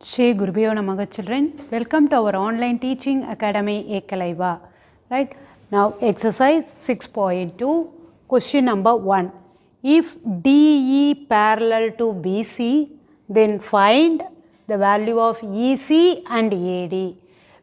Shri Gurubhyo Namaha children, welcome to our online teaching academy Ekalaiva. Right, now exercise 6.2, question number 1. If DE parallel to BC, then find the value of EC and AD.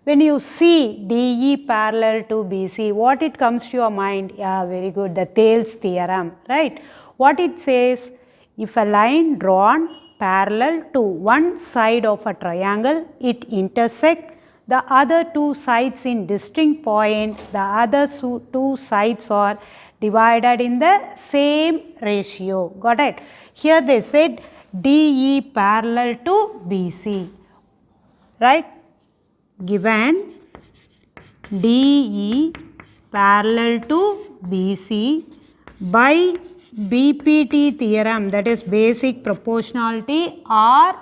When you see DE parallel to BC, what it comes to your mind? Yeah, very good, the Thales theorem, right? What it says, if a line drawn parallel to one side of a triangle, it intersects the other two sides in distinct point, the other two sides are divided in the same ratio. Got it? Here they said DE parallel to BC, right? Given DE parallel to BC by BPT theorem, that is basic proportionality, or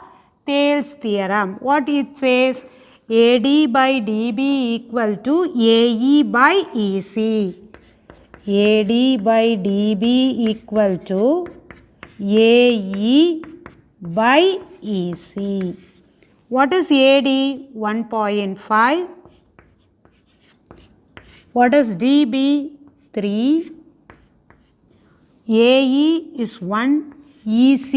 Thales theorem. What it says? AD by DB equal to AE by EC. AD by DB equal to AE by EC. What is AD? 1.5. What is DB? 3. AE is 1, EC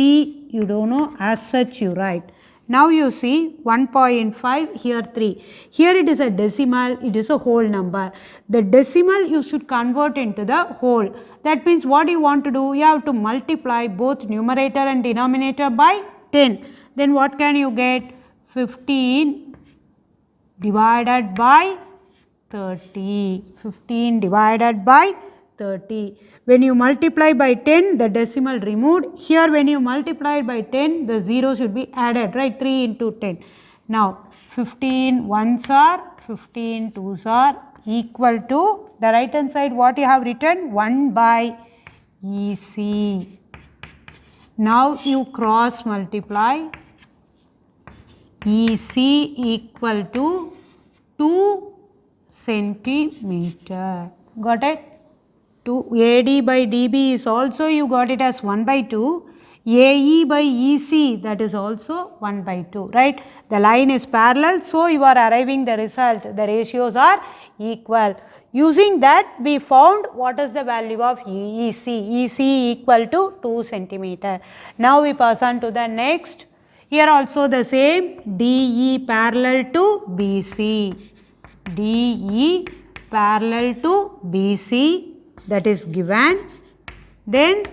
you don't know, as such you write. Now you see 1.5, here 3. Here it is a decimal, it is a whole number. The decimal you should convert into the whole. That means what you want to do? You have to multiply both numerator and denominator by 10. Then what can you get? 15 divided by 30. 15 divided by 30. When you multiply by 10, the decimal removed. Here when you multiply by 10, the 0 should be added, right? 3 into 10. Now 15 ones are, 15 twos are equal to, the right hand side what you have written? 1 by EC. Now you cross multiply. EC equal to 2 centimeter. Got it? AD by DB is also, you got it as 1 by 2. AE by EC, that is also 1 by 2, right? The line is parallel, so you are arriving the result. The ratios are equal. Using that, we found what is the value of EC. EC equal to 2 centimeter. Now we pass on to the next. Here also the same, DE parallel to BC. DE parallel to BC, that is given. Then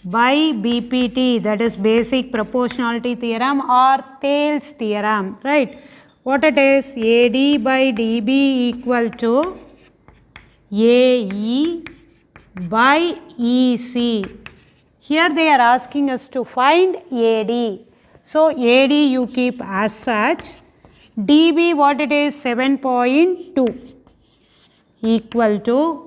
by BPT, that is basic proportionality theorem or Thales theorem, right? What it is? AD by DB equal to AE by EC. Here they are asking us to find AD. So AD you keep as such. DB what it is? 7.2 equal to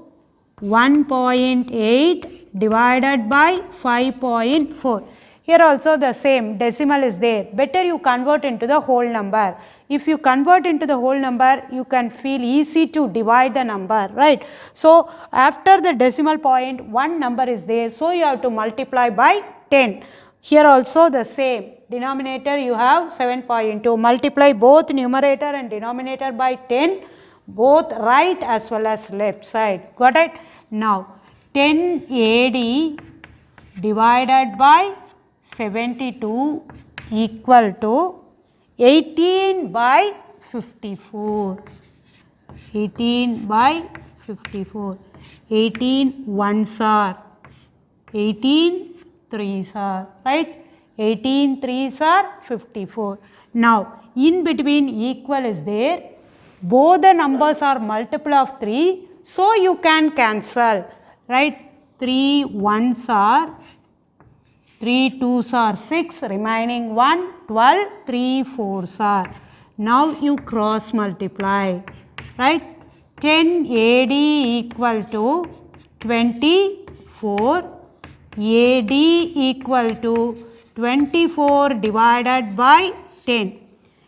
1.8 divided by 5.4. Here also the same, decimal is there. Better you convert into the whole number. If you convert into the whole number, you can feel easy to divide the number, right? So after the decimal point, one number is there. So you have to multiply by 10. Here also the same. Denominator you have 7.2. Multiply both numerator and denominator by 10. Both right as well as left side. Got it? Now 10 AD divided by 72 equal to 18 by 54. 18 by 54. 18 ones are, 18 threes are, right? 18 threes are 54. Now in between equal is there. Both the numbers are multiple of 3, so you can cancel, right? 3 ones are, 3 twos are 6, remaining 1, 12, 3 fours are. Now you cross multiply, right? 10 AD equal to 24, AD equal to 24 divided by 10.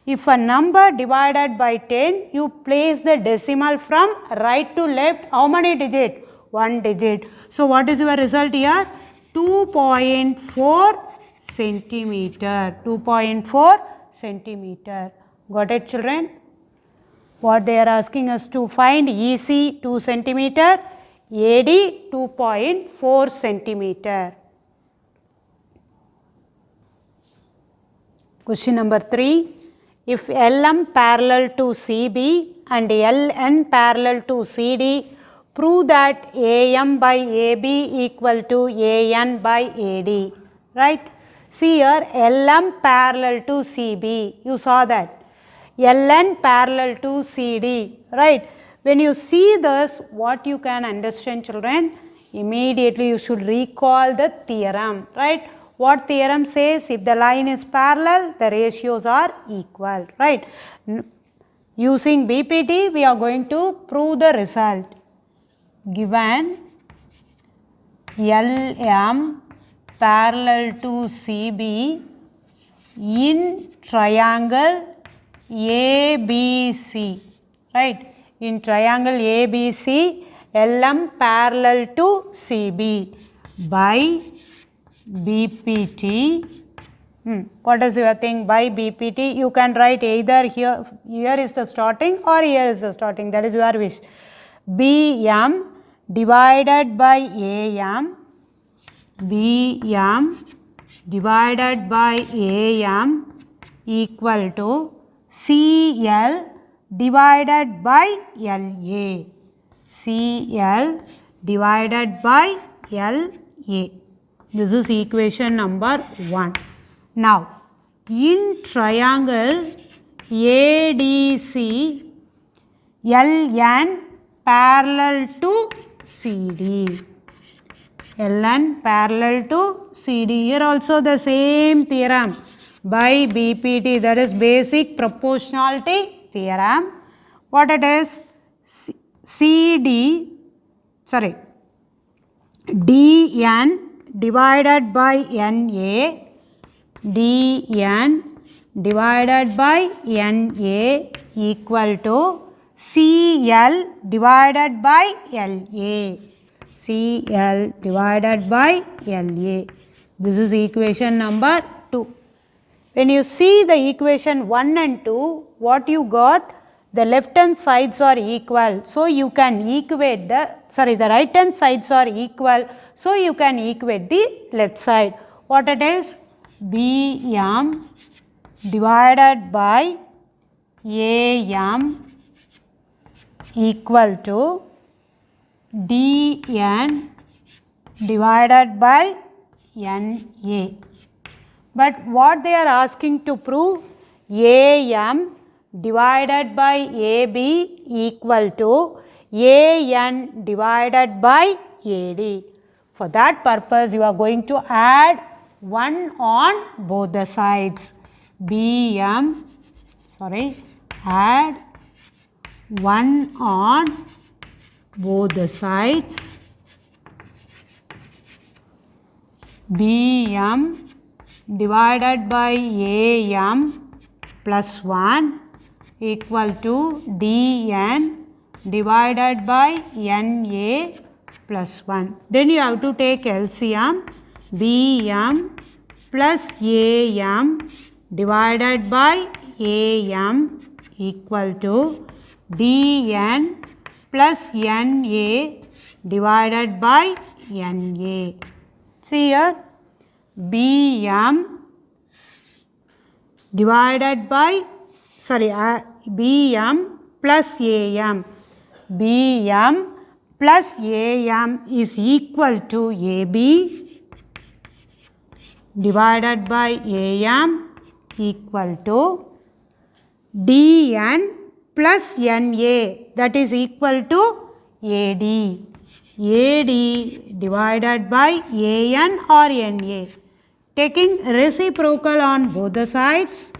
If a number divided by 10, you place the decimal from right to left. How many digit? 1 digit. So what is your result here? 2.4 centimeter. 2.4 centimeter. Got it, children? What they are asking us to find: EC 2 centimeter, AD 2.4 centimeter. Question number 3. If LM parallel to CB and LN parallel to CD, prove that AM by AB equal to AN by AD. Right? See here, LM parallel to CB. You saw that. LN parallel to CD. Right? When you see this, what you can understand, children? Immediately you should recall the theorem. Right? What theorem says? If the line is parallel, the ratios are equal. Right? Using BPT, we are going to prove the result. Given LM parallel to CB in triangle ABC, right? In triangle ABC, LM parallel to CB by BPT. What is your thing by BPT? You can write either here is the starting or here is the starting. That is your wish. BM divided by AM, BM divided by AM equal to CL divided by LA. CL divided by LA. This is equation number 1. Now, in triangle ADC, LN parallel to CD. LN parallel to CD. Here also the same theorem by BPT, that is basic proportionality theorem. What it is? DN divided by NA, DN divided by NA equal to CL divided by LA. CL divided by LA. This is equation number 2. When you see the equation 1 and 2, what you got? The left hand sides are equal. So you can equate the right hand sides are equal. So you can equate the left side. What it is? BM divided by AM equal to DN divided by NA. But what they are asking to prove? AM divided by AB equal to AN divided by AD. For that purpose, you are going to add 1 on both the sides. Add 1 on both the sides. BM divided by AM plus 1 equal to DN divided by NA plus 1. Then you have to take LCM. BM plus AM divided by AM equal to DN plus NA divided by NA. See here, BM divided by, BM plus AM. BM plus AM is equal to AB divided by AM equal to DN plus NA, that is equal to AD. AD divided by AN or NA. Taking reciprocal on both the sides.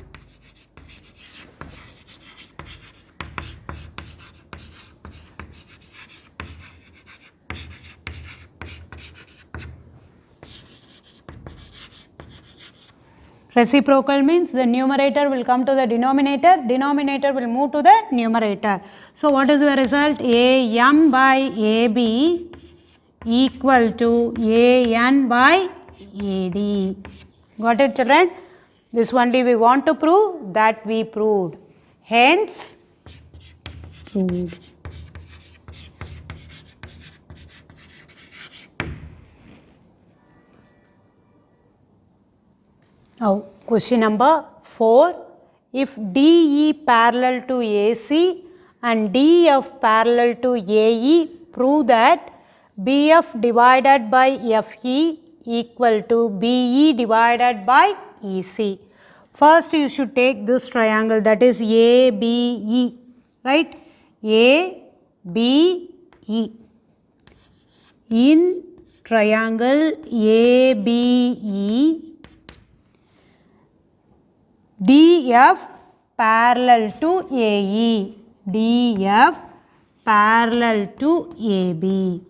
Reciprocal means the numerator will come to the denominator, denominator will move to the numerator. So what is the result? AM by AB equal to AN by AD. Got it, children? This only we want to prove, that we proved. Hence, proved. Now, question number 4. If DE parallel to AC and DF parallel to AE, prove that BF divided by FE equal to BE divided by EC. First, you should take this triangle, that is ABE, right? ABE. In triangle ABE, DF parallel to AE, DF parallel to AB,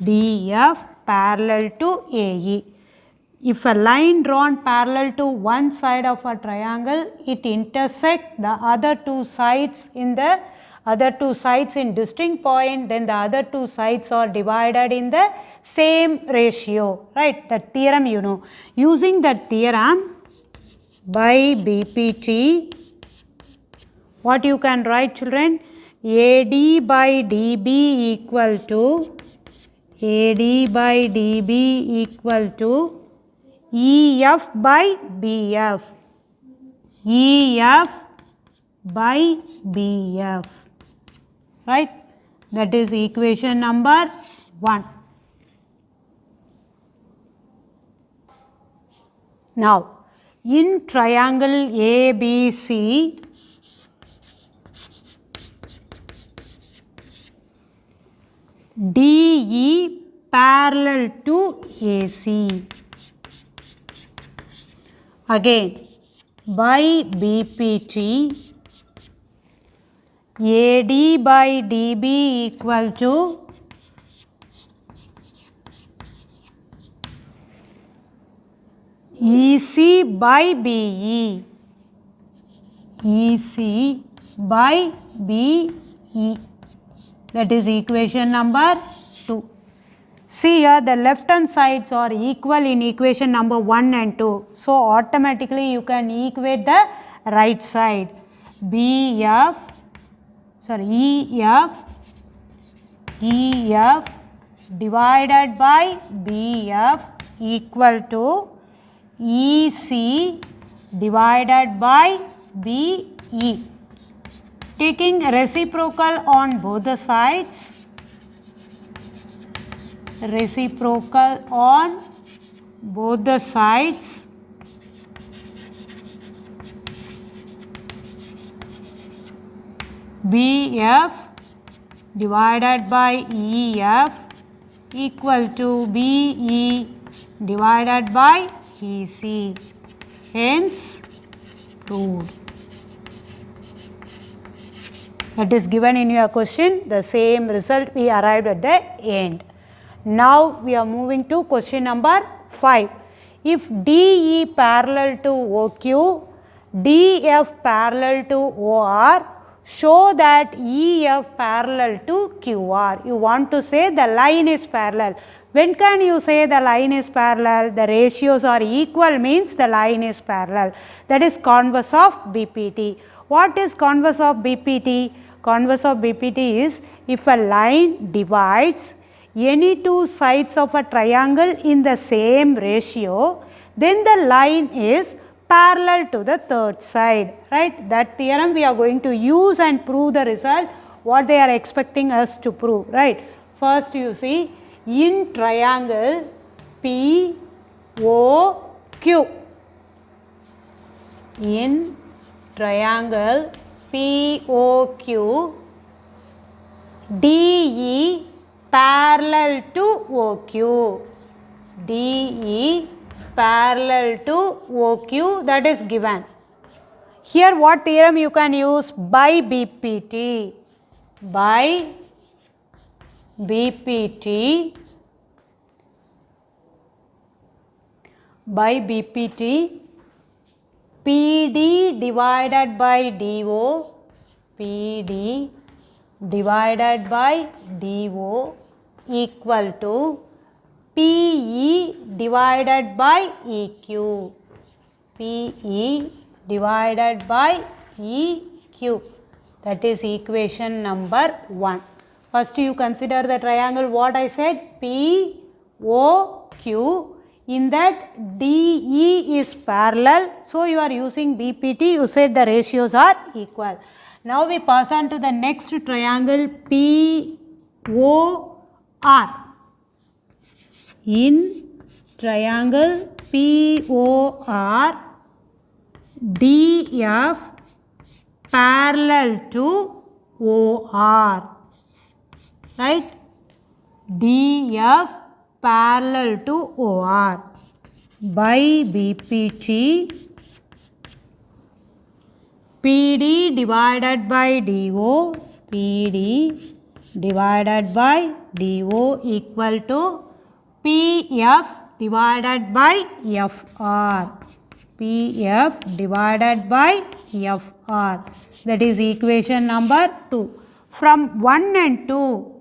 DF parallel to AE. If a line drawn parallel to one side of a triangle, it intersects the other two sides in distinct point, then the other two sides are divided in the same ratio, right? That theorem you know. Using that theorem, by BPT, what you can write, children? AD by DB equal to EF by BF, EF by BF, right? That is equation number 1. Now, in triangle ABC, DE parallel to AC. Again, by BPT, AD by DB equal to EC by BE, EC by BE. That is equation number 2. See here, the left hand sides are equal in equation number 1 and 2. So, automatically you can equate the right side. EF divided by BF equal to EC divided by BE. Taking reciprocal on both the sides, reciprocal on both the sides, BF divided by EF equal to BE divided by EC. Hence, proved. That is given in your question, the same result we arrived at the end. Now, we are moving to question number 5. If DE parallel to OQ, DF parallel to OR, show that EF parallel to QR. You want to say the line is parallel. When can you say the line is parallel? The ratios are equal means the line is parallel. That is converse of BPT. What is converse of BPT? Converse of BPT is if a line divides any two sides of a triangle in the same ratio, then the line is parallel to the third side, right? That theorem we are going to use and prove the result, what they are expecting us to prove, right? First you see, in triangle POQ, in triangle POQ, DE parallel to OQ, DE parallel to OQ, that is given. Here what theorem you can use? By BPT, by BPT, by BPT, PD divided by DO, PD divided by DO equal to PE divided by EQ. PE divided by EQ. That is equation number 1. First you consider the triangle what I said, POQ. In that DE is parallel, so you are using BPT, you said the ratios are equal. Now we pass on to the next triangle POR. In triangle POR, DF parallel to OR, right? DF parallel to OR by BPT, PD divided by DO, PD divided by DO equal to PF divided by FR, PF divided by FR. That is equation number 2. From 1 and 2,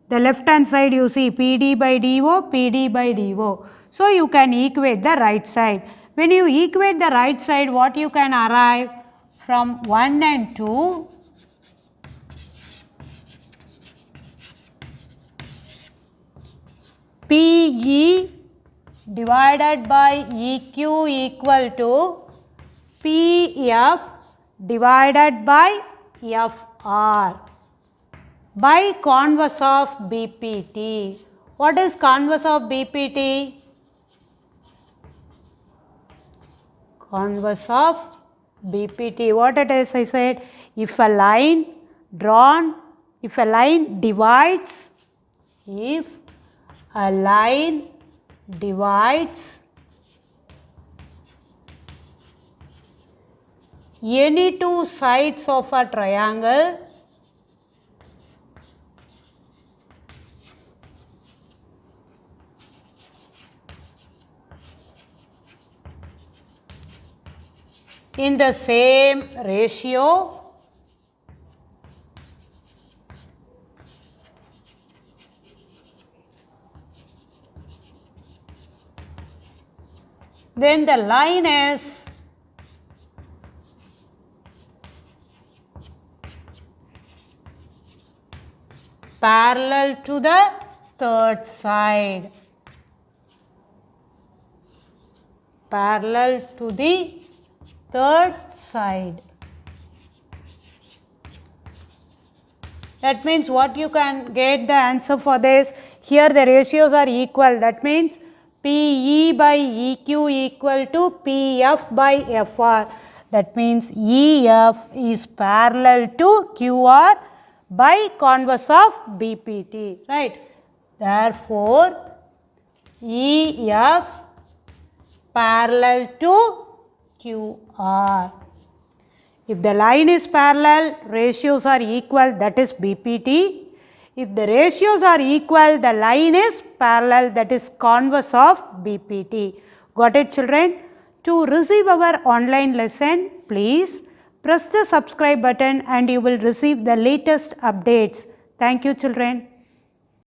the left hand side you see PD by DO, PD by DO. So you can equate the right side. When you equate the right side, what you can arrive? From 1 and 2, PE divided by EQ equal to PF divided by FR by converse of BPT. What is converse of BPT? Converse of BPT. What it is, I said, if a line drawn, if a line divides, if a line divides any two sides of a triangle, in the same ratio, then the line is parallel to the third side, parallel to the third side. That means what you can get the answer for this? Here the ratios are equal. That means PE by EQ equal to PF by FR. That means EF is parallel to QR by converse of BPT. Right? Therefore, EF parallel to QR. If the line is parallel, ratios are equal, that is BPT. If the ratios are equal, the line is parallel, that is converse of BPT. Got it, children? To receive our online lesson, please press the subscribe button and you will receive the latest updates. Thank you, children.